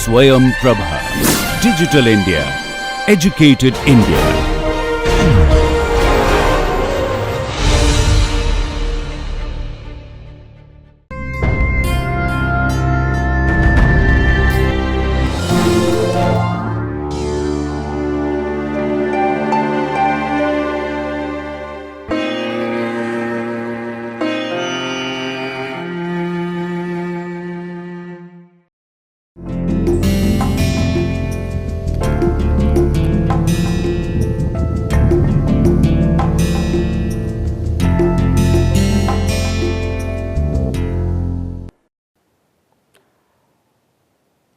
Swayam Prabha. Digital India. Educated India.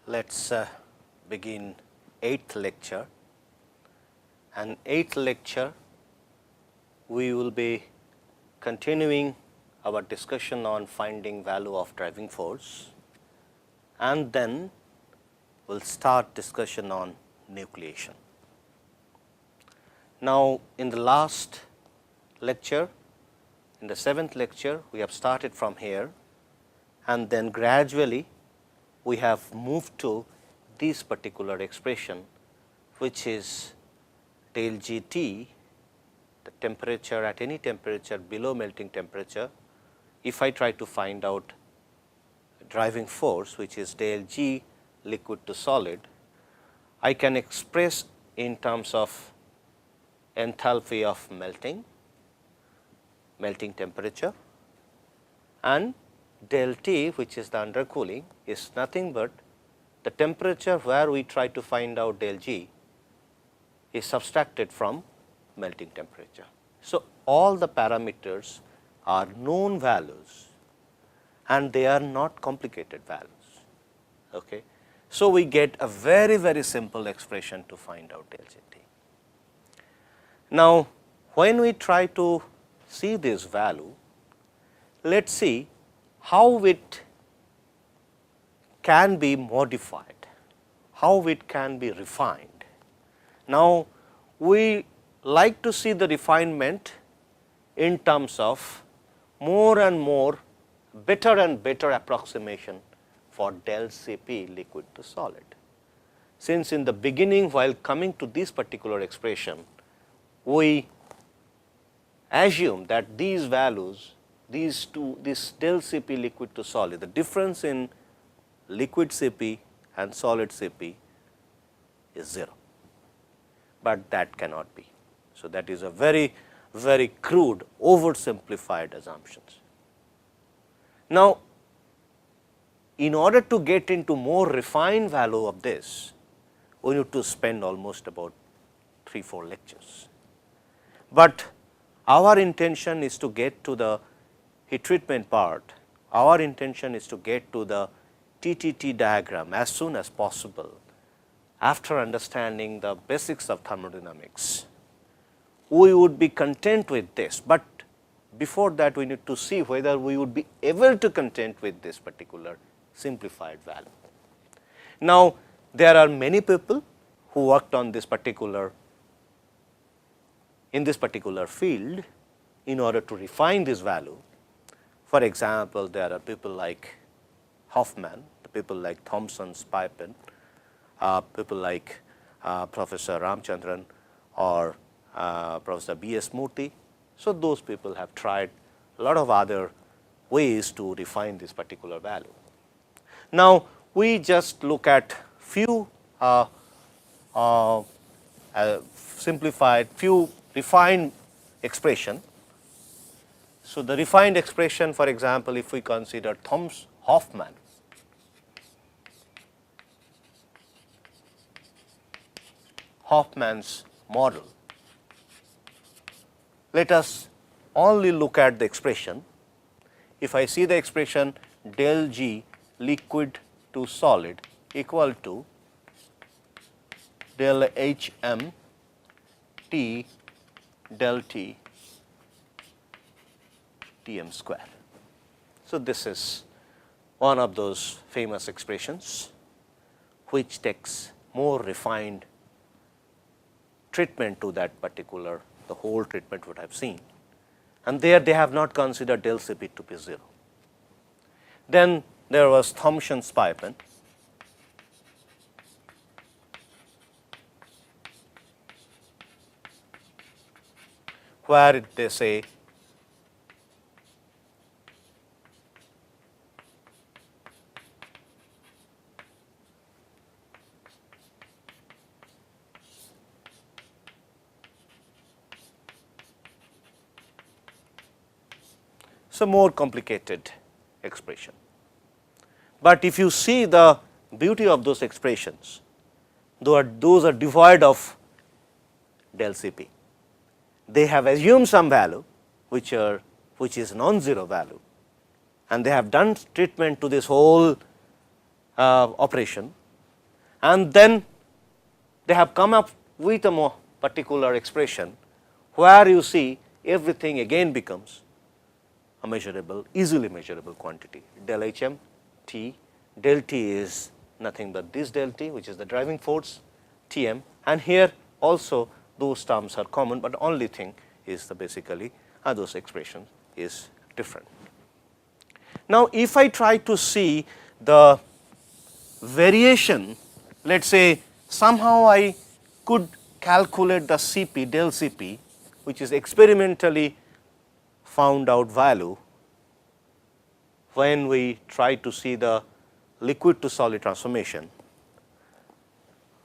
Let's begin 8th lecture, and 8th lecture we will be continuing our discussion on finding value of driving force, and then we will start discussion on nucleation. Now, in the last lecture, in the 7th lecture, we have started from here, and then gradually we have moved to this particular expression, which is del Gt, the temperature at any temperature below melting temperature. If I try to find out driving force, which is del G liquid to solid, I can express in terms of enthalpy of melting temperature, and del T, which is the undercooling, is nothing but the temperature where we try to find out del G is subtracted from melting temperature. So, all the parameters are known values and they are not complicated values. Okay. So, we get a very simple expression to find out del Gt. Now, when we try to see this value, let us see how it can be modified, how it can be refined. Now, we like to see the refinement in terms of more and more better and better approximation for del Cp liquid to solid. Since in the beginning, while coming to this particular expression, we assume that these values, this del Cp liquid to solid, the difference in liquid Cp and solid Cp is 0, but that cannot be. So, that is a very crude oversimplified assumptions. Now, in order to get into more refined value of this, we need to spend almost about 3-4 lectures, but our intention is to get to the heat treatment part. Our intention is to get to the TTT diagram as soon as possible after understanding the basics of thermodynamics. We would be content with this, but before that we need to see whether we would be able to content with this particular simplified value. Now, there are many people who worked on this particular field in order to refine this value. For example, there are people like Hoffman, people like Thomson-Spivak, people like Professor Ramchandran or Professor B.S. Murthy. So, those people have tried a lot of other ways to refine this particular value. Now, we just look at few simplified, few refined expression. So, the refined expression, for example, if we consider Hoffman's model, let us only look at the expression. If I see the expression del G liquid to solid equal to del H m T del T Tm square. So, this is one of those famous expressions which takes more refined treatment to that particular, the whole treatment would have seen, and there they have not considered del Cp to be 0. Then there was Thomson-Spivak, where they say it's a more complicated expression. But if you see the beauty of those expressions, those are devoid of del Cp. They have assumed some value which is non-zero value, and they have done treatment to this whole operation, and then they have come up with a more particular expression where you see everything again becomes a measurable, easily measurable quantity. Del Hm T, del T is nothing but this del T, which is the driving force, Tm, and here also those terms are common, but only thing is the basically those expression is different. Now, if I try to see the variation, let us say somehow I could calculate the Cp, del Cp, which is experimentally found out value when we try to see the liquid to solid transformation,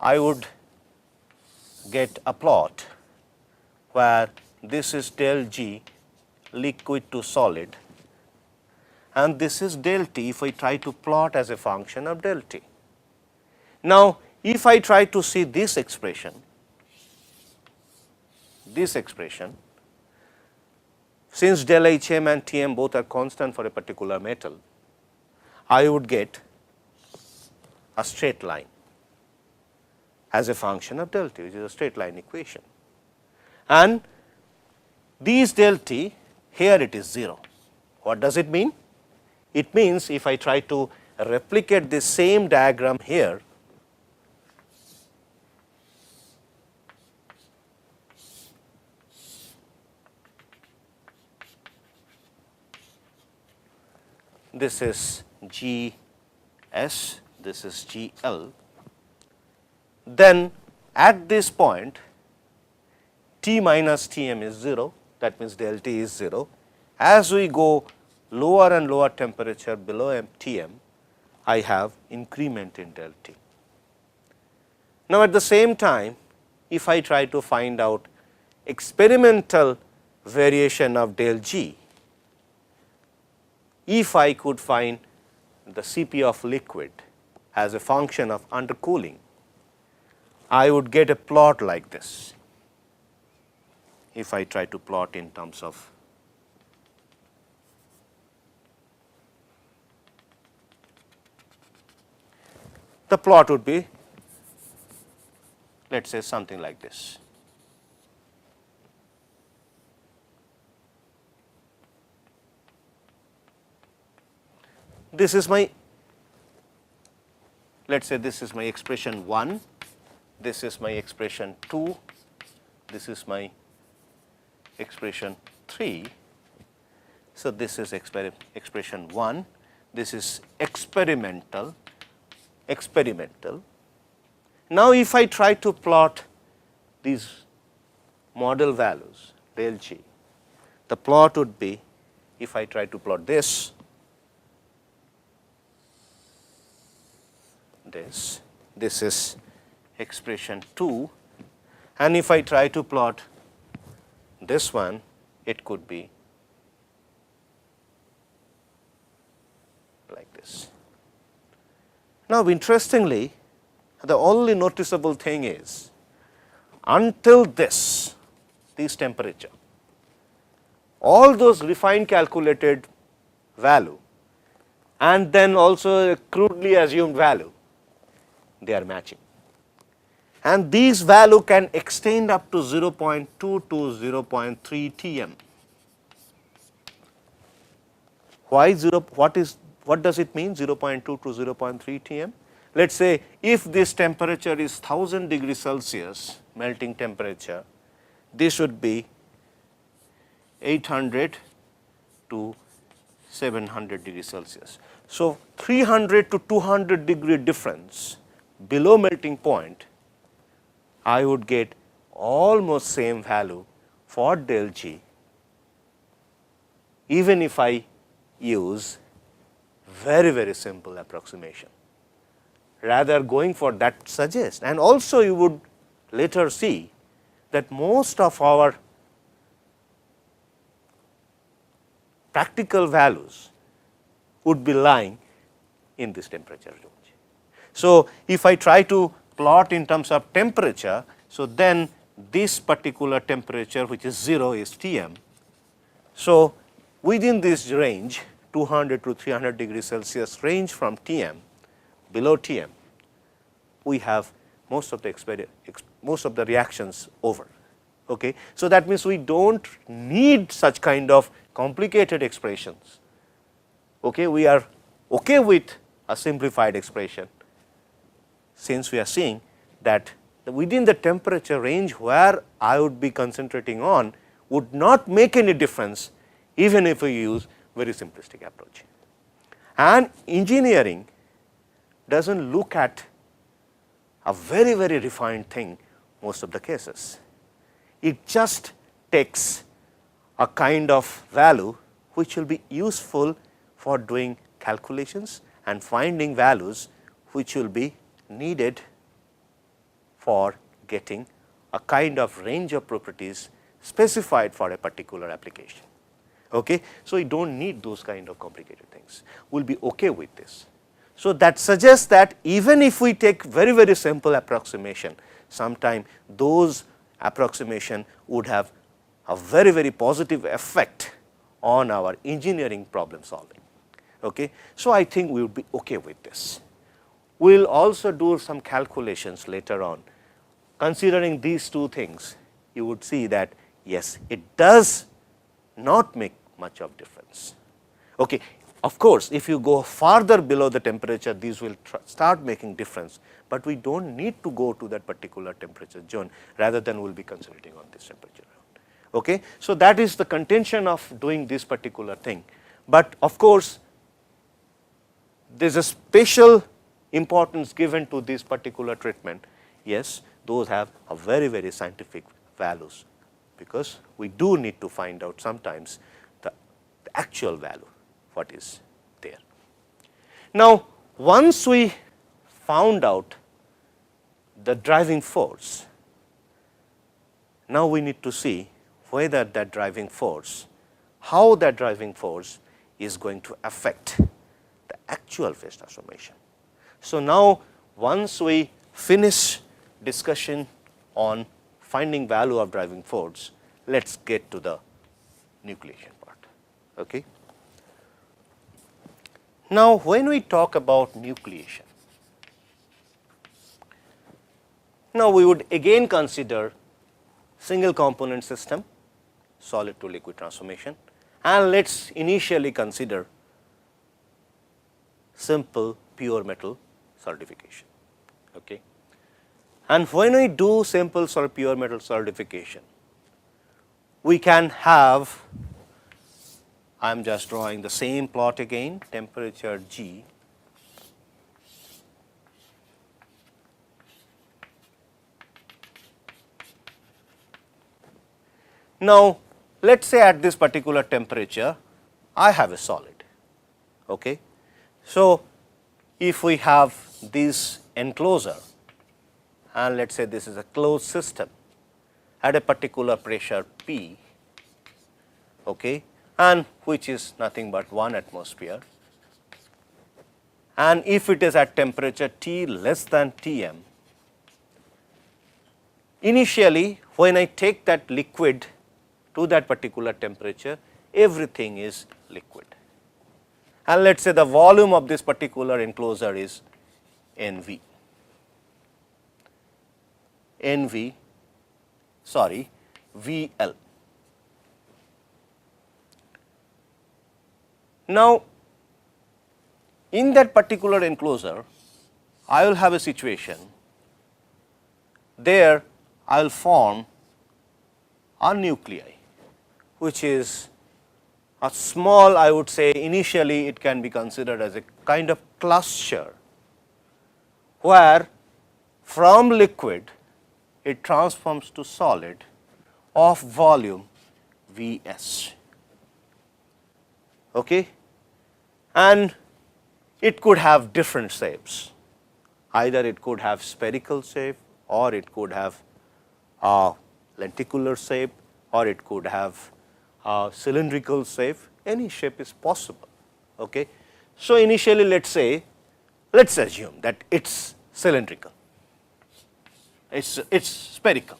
I would get a plot where this is del G liquid to solid and this is del T if I try to plot as a function of del T. Now, if I try to see this expression, since del Hm and Tm both are constant for a particular metal, I would get a straight line as a function of del T, which is a straight line equation. And these del T, here it is 0. What does it mean? It means if I try to replicate this same diagram here, this is G S, this is G L, then at this point T minus Tm is 0, that means del T is 0. As we go lower and lower temperature below Tm, I have increment in del T. Now, at the same time, if I try to find out experimental variation of del G, if I could find the Cp of liquid as a function of undercooling, I would get a plot like this. If I try to plot in terms of the plot would be, let us say, something like this. This is my, let us say this is my expression 1, this is my expression 2, this is my expression 3. So, this is expression 1, this is experimental. Now, if I try to plot these model values del G, the plot would be, if I try to plot this, this is expression 2, and if I try to plot this one, it could be like this. Now, interestingly, the only noticeable thing is, until this temperature, all those refined calculated value and then also a crudely assumed value, they are matching. And these value can extend up to 0.2 to 0.3 Tm. Why 0? What does it mean 0.2 to 0.3 Tm? Let us say if this temperature is 1000 degrees Celsius melting temperature, this would be 800 to 700 degrees Celsius. So, 300 to 200 degree difference below melting point, I would get almost same value for del G, even if I use very simple approximation. Rather going for that suggests, and also you would later see that most of our practical values would be lying in this temperature range. So, if I try to plot in terms of temperature, so then this particular temperature which is 0 is Tm. So, within this range 200 to 300 degrees Celsius range from Tm, below Tm, we have most of the reactions over. Okay. So, that means we do not need such kind of complicated expressions. Okay. We are okay with a simplified expression, since we are seeing that within the temperature range where I would be concentrating on would not make any difference even if we use very simplistic approach. And engineering does not look at a very refined thing most of the cases. It just takes a kind of value which will be useful for doing calculations and finding values which will be needed for getting a kind of range of properties specified for a particular application. Okay. So, we do not need those kind of complicated things, we will be okay with this. So, that suggests that even if we take very simple approximation, sometime those approximation would have a very positive effect on our engineering problem solving. Okay. So, I think we would be okay with this. We will also do some calculations later on. Considering these two things, you would see that yes, it does not make much of difference. Okay. Of course, if you go farther below the temperature, these will start making difference, but we do not need to go to that particular temperature zone, rather than we will be concentrating on this temperature. Okay. So, that is the contention of doing this particular thing, but of course, there is a special importance given to this particular treatment. Yes, those have a very scientific values, because we do need to find out sometimes the actual value what is there. Now, once we found out the driving force, now we need to see whether that driving force, how that driving force is going to affect the actual phase transformation. So, now once we finish discussion on finding value of driving force, let us get to the nucleation part. Okay. Now, when we talk about nucleation, now we would again consider single component system, solid to liquid transformation, and let us initially consider simple pure metal solidification. Okay. And when we do simple pure metal solidification, we can have, I am just drawing the same plot again, temperature G, now let us say at this particular temperature I have a solid. Okay. So, if we have this enclosure and let us say this is a closed system at a particular pressure P, okay, and which is nothing but 1 atmosphere, and if it is at temperature T less than Tm, initially when I take that liquid to that particular temperature, everything is liquid, and let us say the volume of this particular enclosure is NV. VL. Now, in that particular enclosure, I will have a situation there I will form a nuclei, which is a small, I would say initially it can be considered as a kind of cluster, where from liquid it transforms to solid of volume Vs. Okay? And it could have different shapes. Either it could have spherical shape, or it could have a lenticular shape, or it could have a cylindrical shape. Any shape is possible. Okay? So, initially let us assume that it is cylindrical, it is spherical.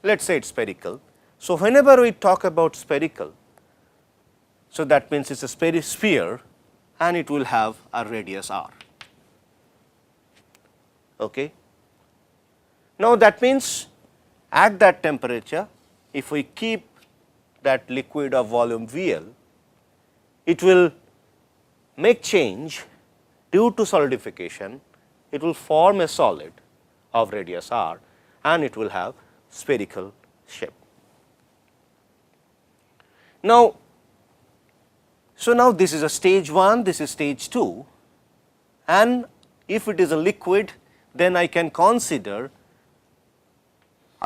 Let us say it is spherical. So, whenever we talk about spherical, so that means it is a sphere and it will have a radius r. Okay. Now, that means at that temperature, if we keep that liquid of volume VL, it will make change due to solidification, it will form a solid of radius r and it will have spherical shape. Now, so now this is a stage 1, this is stage 2, and if it is a liquid, then I can consider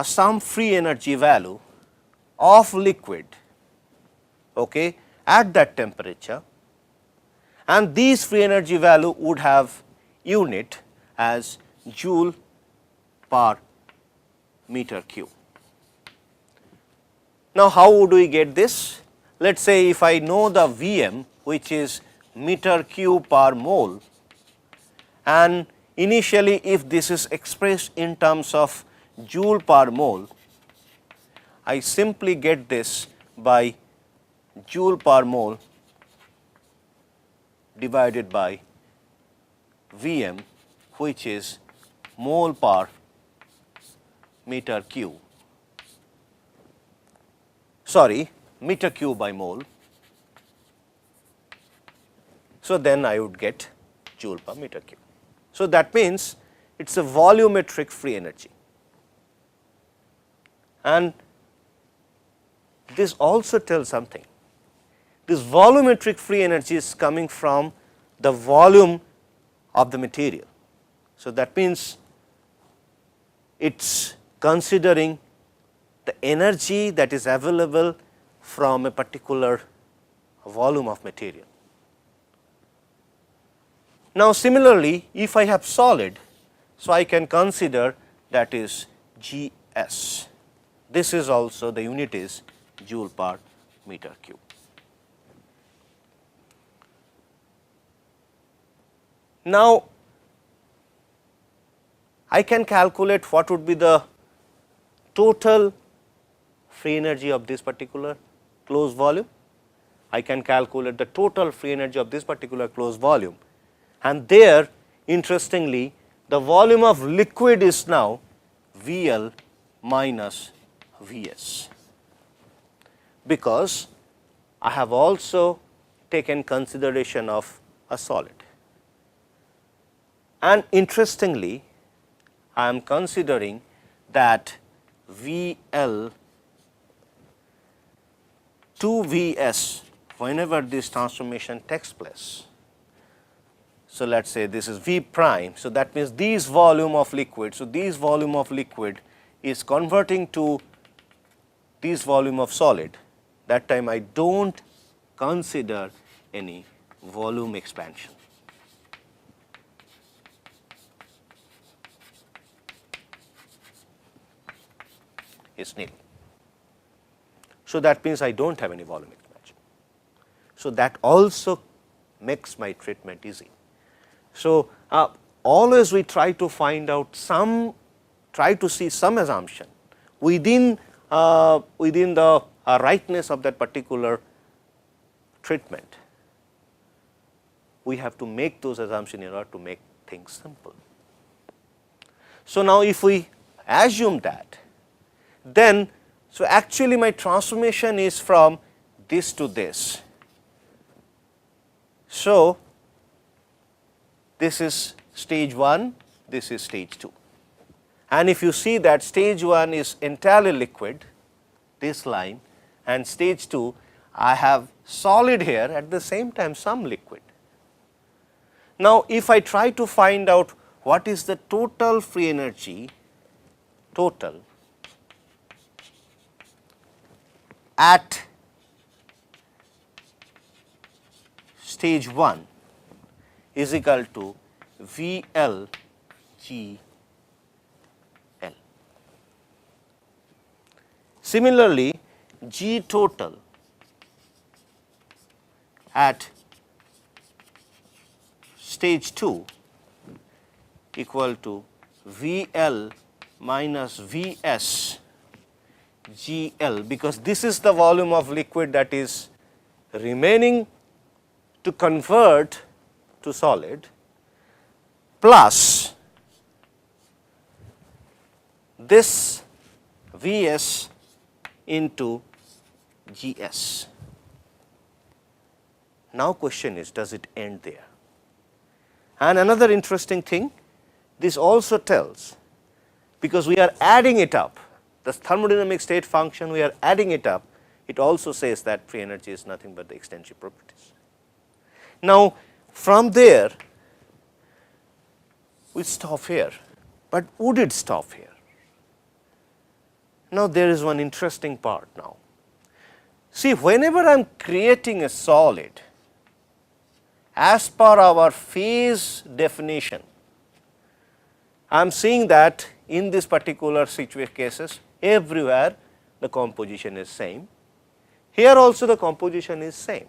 some free energy value of liquid, okay, at that temperature, and these free energy value would have unit as joule per meter cube. Now, how would we get this? Let us say if I know the Vm, which is meter cube per mole, and initially if this is expressed in terms of joule per mole, I simply get this by joule per mole divided by Vm, which is mole per meter cube, meter cube by mole. So, then I would get joule per meter cube. So, that means it is a volumetric free energy, and this also tells something. This volumetric free energy is coming from the volume of the material. So, that means it is considering the energy that is available from a particular volume of material. Now, similarly, if I have solid, so I can consider that is Gs. This is also the unit is joule per meter cube. Now, I can calculate what would be the total free energy of this particular closed volume. I can calculate the total free energy of this particular closed volume, and there interestingly the volume of liquid is now VL minus Vs, because I have also taken consideration of a solid. And interestingly, I am considering that VL to Vs whenever this transformation takes place. So, let us say this is V prime. So, that means this volume of liquid. So, this volume of liquid is converting to this volume of solid. That time I do not consider any volume expansion. Is nil. So, that means I do not have any volume expansion. So, that also makes my treatment easy. So, always we try to find out try to see some assumption within the rightness of that particular treatment. We have to make those assumptions in order to make things simple. So, now if we assume that, then so actually my transformation is from this to this. So, this is stage 1, this is stage 2, and if you see that stage 1 is entirely liquid, this line, and stage 2 I have solid here, at the same time some liquid. Now, if I try to find out what is the total free energy total at stage 1 is equal to V L G L. Similarly, G total at stage 2 equal to V L minus V S G L, because this is the volume of liquid that is remaining to convert to solid, plus this V S into G S. Now question is, does it end there? And another interesting thing, this also tells, because we are adding it up, the thermodynamic state function, we are adding it up, it also says that free energy is nothing but the extensive properties. Now, from there, we stop here, but would it stop here? Now, there is one interesting part now. See, whenever I am creating a solid, as per our phase definition, I am seeing that in this particular cases, everywhere the composition is same. Here also the composition is same,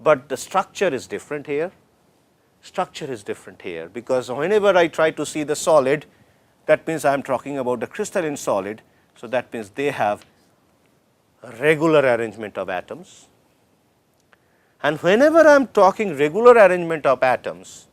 but the structure is different here, structure is different here, because whenever I try to see the solid, that means I am talking about the crystalline solid. So, that means they have a regular arrangement of atoms, and whenever I am talking regular arrangement of atoms,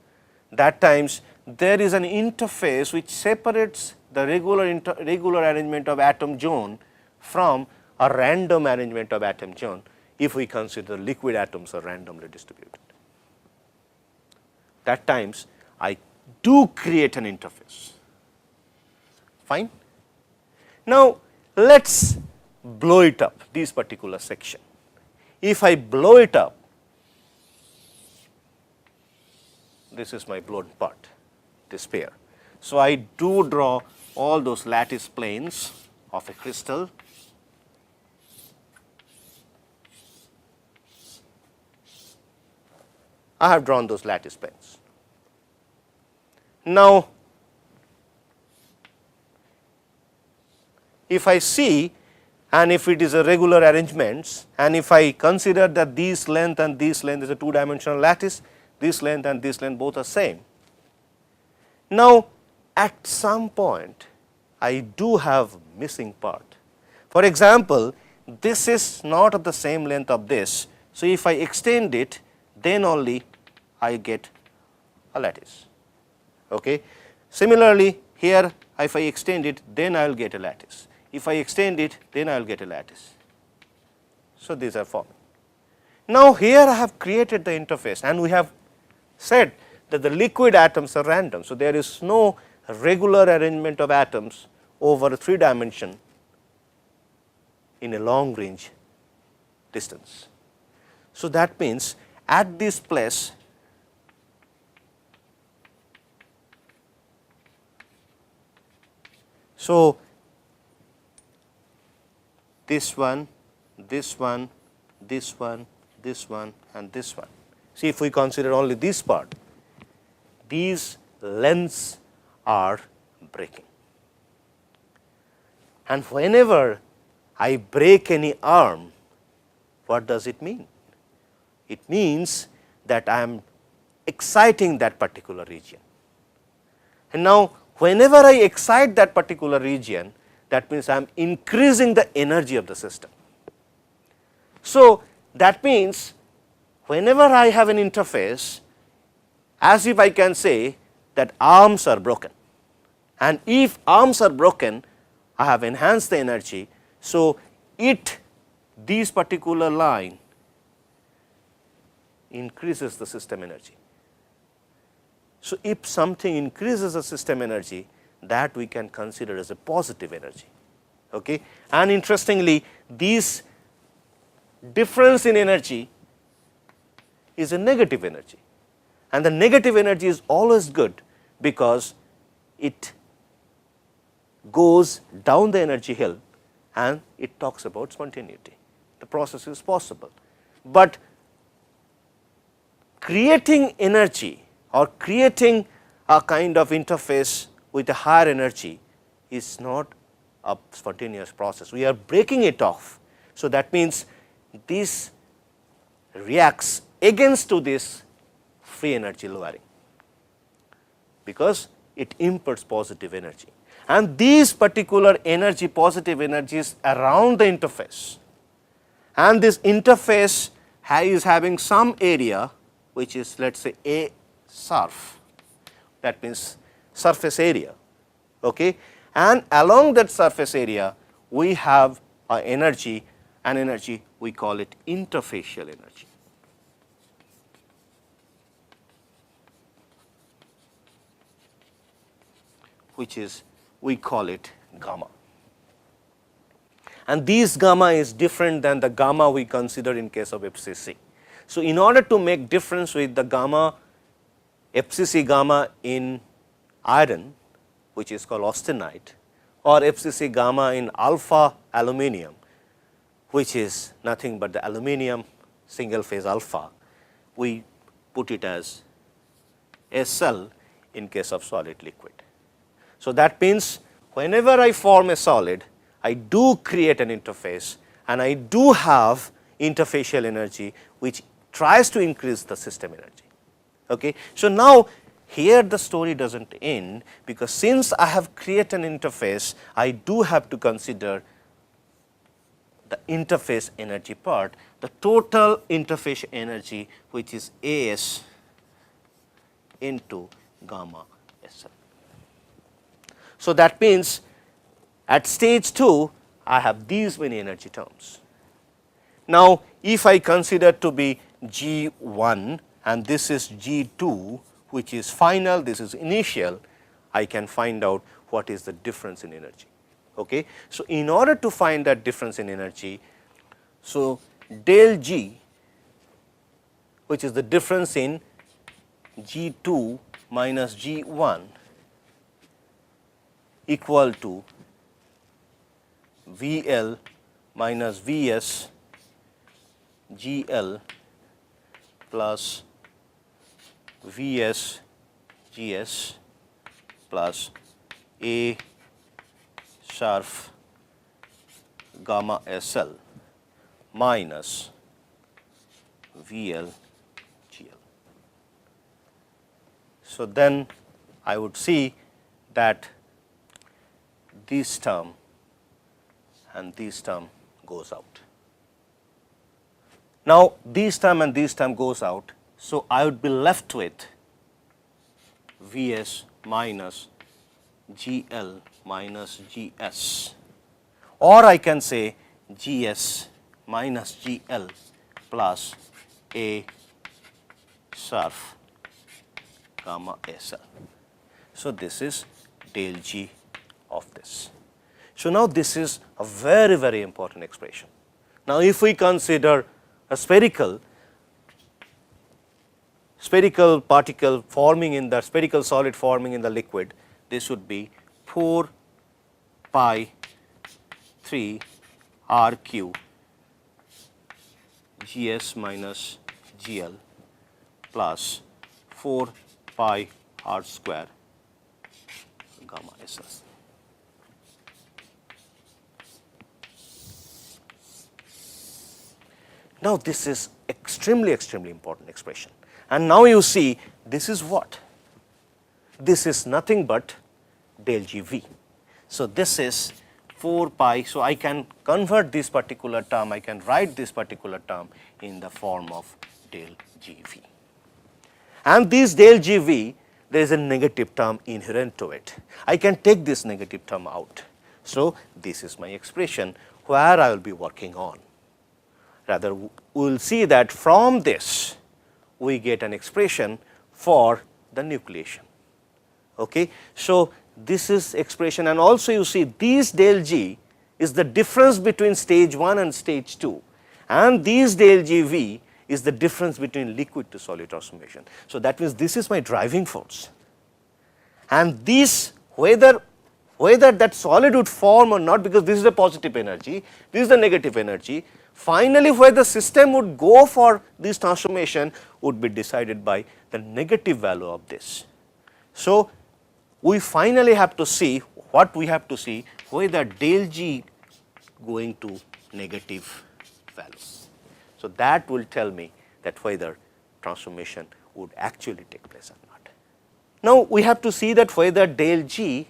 that times there is an interface which separates the regular arrangement of atom zone from a random arrangement of atom zone, if we consider liquid atoms are randomly distributed. That times I do create an interface. Fine. Now, let us blow it up, this particular section. If I blow it up, this is my blown part, this pair. So, I do draw all those lattice planes of a crystal. I have drawn those lattice planes. Now, if I see, and if it is a regular arrangements, and if I consider that this length and this length is a two-dimensional lattice, this length and this length both are same. Now, at some point I do have missing part. For example, this is not of the same length of this. So, if I extend it, then only I get a lattice. Okay. Similarly, here if I extend it, then I will get a lattice. If I extend it, then I will get a lattice. So, these are forming. Now, here I have created the interface, and we have said that the liquid atoms are random. So, there is no regular arrangement of atoms over a 3 dimension in a long range distance. So, that means at this place so this one, this one, this one, this one and this one. See, if we consider only this part, these lengths are breaking, and whenever I break any arm, what does it mean? It means that I am exciting that particular region. And now, whenever I excite that particular region, that means I am increasing the energy of the system. So, that means whenever I have an interface, as if I can say that arms are broken, and if arms are broken, I have enhanced the energy. So, this particular line increases the system energy. So, if something increases the system energy, that we can consider as a positive energy. Okay? And interestingly, this difference in energy is a negative energy, and the negative energy is always good, because it goes down the energy hill and it talks about spontaneity. The process is possible, but creating energy or creating a kind of interface with a higher energy is not a spontaneous process. We are breaking it off. So, that means this reacts against to this free energy lowering, because it imparts positive energy, and these particular energy, positive energies around the interface, and this interface is having some area which is, let us say, A surf, that means surface area, okay? And along that surface area we have an energy we call it interfacial energy. Which is, we call it gamma. And this gamma is different than the gamma we consider in case of FCC. So, in order to make difference with the gamma, FCC gamma in iron, which is called austenite, or FCC gamma in alpha aluminum, which is nothing but the aluminum single phase alpha, we put it as SL in case of solid liquid. So, that means whenever I form a solid, I do create an interface and I do have interfacial energy which tries to increase the system energy. Okay. So, now here the story does not end, because since I have created an interface, I do have to consider the interface energy part, the total interface energy, which is AS into gamma SL. So, that means at stage 2 I have these many energy terms. Now, if I consider to be G1 and this is G2, which is final, this is initial, I can find out what is the difference in energy. Okay. So, in order to find that difference in energy, so del G, which is the difference in G2 minus G1, equal to VL minus Vs GL plus Vs Gs plus A sharp gamma SL minus VL GL. So, then I would see that this term and this term goes out. Now, this term and this term goes out. So, I would be left with Vs minus GL minus Gs, or I can say Gs minus GL plus A sharp gamma SL. So, this is del G of this. So, now this is a very, very important expression. Now, if we consider a spherical particle forming in the spherical solid forming in the liquid, this would be 4 pi 3 RQ Gs minus GL plus 4 pi R square gamma SS. Now, this is extremely important expression, and now you see this is what? This is nothing but del GV. So, this is 4 pi. So, I can convert this particular term, I can write this particular term in the form of del GV. And this del GV, there is a negative term inherent to it. I can take this negative term out. So, this is my expression where I will be working on. Rather, we will see that from this we get an expression for the nucleation. Okay. So, this is expression, and also you see this del G is the difference between stage 1 and stage 2, and this del GV is the difference between liquid to solid transformation. So, that means this is my driving force, and these whether that solid would form or not, because this is the positive energy, this is the negative energy, finally where the system would go for this transformation would be decided by the negative value of this. So, we finally have to see what we have to see, whether del G going to negative value. So, that will tell me that whether transformation would actually take place or not. Now, we have to see that whether del G,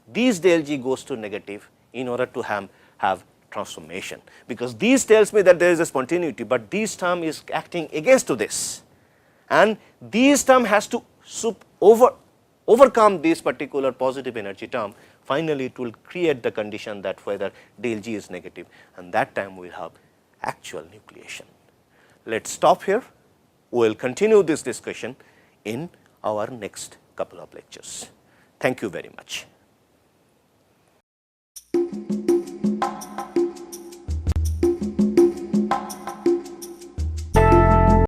this del G goes to negative in order to have transformation, because this tells me that there is a spontaneity, but this term is acting against to this, and this term has to overcome this particular positive energy term. Finally, it will create the condition that whether del G is negative, and that time we will have actual nucleation. Let us stop here. We will continue this discussion in our next couple of lectures. Thank you very much.